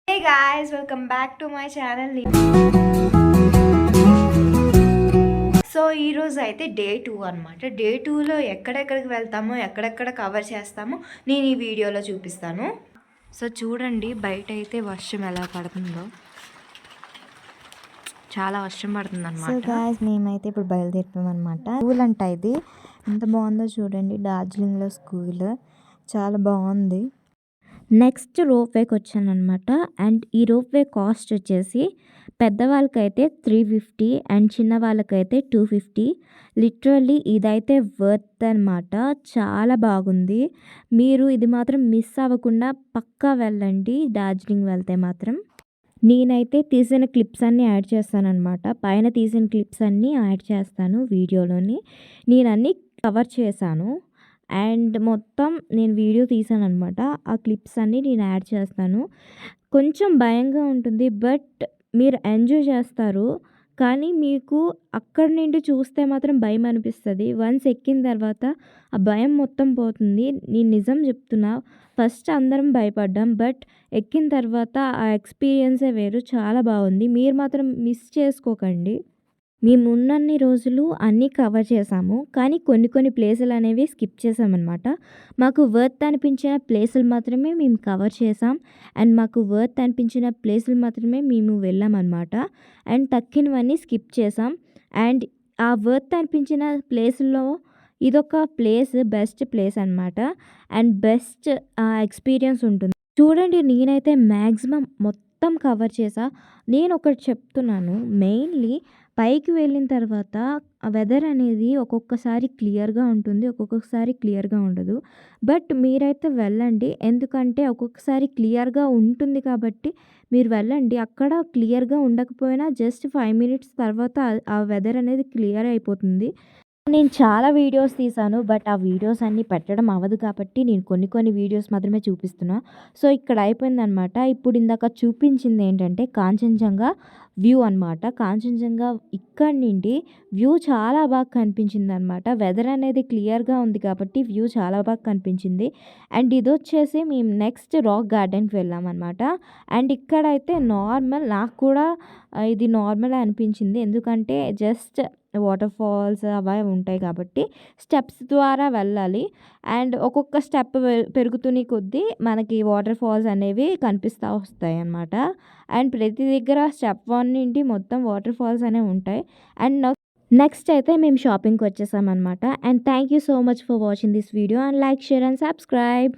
Hey guys, welcome back to my channel. So ఈరోజు అయితే day 2 అనమాట. డే 2లో ఎక్కడెక్కడికి వెళ్తామో, ఎక్కడెక్కడ కవర్ చేస్తామో నేను ఈ వీడియోలో చూపిస్తాను. సో చూడండి బయట అయితే వర్షం ఎలా పడుతుందో, చాలా వర్షం పడుతుంది అనమాట. సో గాయస్ మేమైతే ఇప్పుడు బయలుదేరిపోయామన్నమాట. స్కూల్ అంట ఇది, ఎంత బాగుందో చూడండి. డార్జిలింగ్లో స్కూల్ చాలా బాగుంది. నెక్స్ట్ రోప్వేకి వచ్చాను అనమాట. అండ్ ఈ రోప్వే కాస్ట్ వచ్చేసి పెద్దవాళ్ళకైతే 350 అండ్ చిన్న వాళ్ళకైతే 250. లిటరల్లీ ఇదైతే వర్త్ అనమాట. చాలా బాగుంది. మీరు ఇది మాత్రం మిస్ అవ్వకుండా పక్కా వెళ్ళండి డార్జిలింగ్ వెళ్తే మాత్రం. నేనైతే తీసిన క్లిప్స్ అన్నీ యాడ్ చేస్తానన్నమాట. పైన తీసిన క్లిప్స్ అన్నీ యాడ్ చేస్తాను వీడియోలోని. నేను అన్నీ కవర్ చేశాను అండ్ మొత్తం నేను వీడియో తీసాను అనమాట. ఆ క్లిప్స్ అన్నీ నేను యాడ్ చేస్తాను. కొంచెం భయంగా ఉంటుంది, బట్ మీరు ఎంజాయ్ చేస్తారు. కానీ మీకు అక్కడి నుండి చూస్తే మాత్రం భయం అనిపిస్తుంది. వన్స్ ఎక్కిన తర్వాత ఆ భయం మొత్తం పోతుంది. నేను నిజం చెప్తున్నా, ఫస్ట్ అందరం భయపడ్డాం, బట్ ఎక్కిన తర్వాత ఆ ఎక్స్పీరియన్సే వేరు. చాలా బాగుంది. మీరు మాత్రం మిస్ చేసుకోకండి. మేము ఉన్నన్ని రోజులు అన్నీ కవర్ చేసాము, కానీ కొన్ని ప్లేసులు అనేవి స్కిప్ చేసామన్నమాట. మాకు వర్త్ అనిపించిన ప్లేసులు మాత్రమే మేము కవర్ చేసాం అండ్ మాకు వర్త్ అనిపించిన ప్లేసులు మాత్రమే మేము వెళ్ళామన్నమాట. అండ్ తక్కినవన్నీ స్కిప్ చేసాం. అండ్ ఆ వర్త్ అనిపించిన ప్లేసుల్లో ఇదొక ప్లేస్, బెస్ట్ ప్లేస్ అనమాట. అండ్ బెస్ట్ ఎక్స్పీరియన్స్ ఉంటుంది. చూడండి, నేనైతే మ్యాక్సిమం మొత్తం కవర్ చేసా. నేను ఒకటి చెప్తున్నాను, మెయిన్లీ పైకి వెళ్ళిన తర్వాత ఆ వెదర్ అనేది ఒక్కొక్కసారి క్లియర్గా ఉంటుంది, ఒక్కొక్కసారి క్లియర్గా ఉండదు. బట్ మీరైతే వెళ్ళండి, ఎందుకంటే ఒక్కొక్కసారి క్లియర్గా ఉంటుంది కాబట్టి మీరు వెళ్ళండి. అక్కడ క్లియర్గా ఉండకపోయినా జస్ట్ 5 మినిట్స్ తర్వాత ఆ వెదర్ అనేది క్లియర్ అయిపోతుంది. నేను చాలా వీడియోస్ తీశాను, బట్ ఆ వీడియోస్ అన్నీ పెట్టడం అవ్వదు కాబట్టి నేను కొన్ని వీడియోస్ మాత్రమే చూపిస్తున్నా. సో ఇక్కడ అయిపోయిందనమాట. ఇప్పుడు ఇందాక చూపించింది ఏంటంటే కాంచనజంగా వ్యూ అనమాట. కాంచనజంగా ఇక్కడి నుండి వ్యూ చాలా బాగా కనిపించింది అనమాట. వెదర్ అనేది క్లియర్గా ఉంది కాబట్టి వ్యూ చాలా బాగా కనిపించింది. అండ్ ఇది వచ్చేసి మేము నెక్స్ట్ రాక్ గార్డెన్కి వెళ్ళామన్నమాట. అండ్ ఇక్కడైతే నార్మల్, నాకు కూడా ఇది నార్మల్ అనిపించింది, ఎందుకంటే జస్ట్ వాటర్ ఫాల్స్ అవి ఉంటాయి కాబట్టి స్టెప్స్ ద్వారా వెళ్ళాలి. అండ్ ఒక్కొక్క స్టెప్ పెరుగుతున్న కొద్దీ మనకి వాటర్ ఫాల్స్ అనేవి కనిపిస్తూ వస్తాయి అన్నమాట. అండ్ ప్రతి దగ్గర స్టెప్ 1 నుండి మొత్తం వాటర్ ఫాల్స్ అనేవి ఉంటాయి. అండ్ నెక్స్ట్ అయితే మేము షాపింగ్కి వచ్చేసామన్నమాట. And thank you so much for watching this video and like, share and subscribe.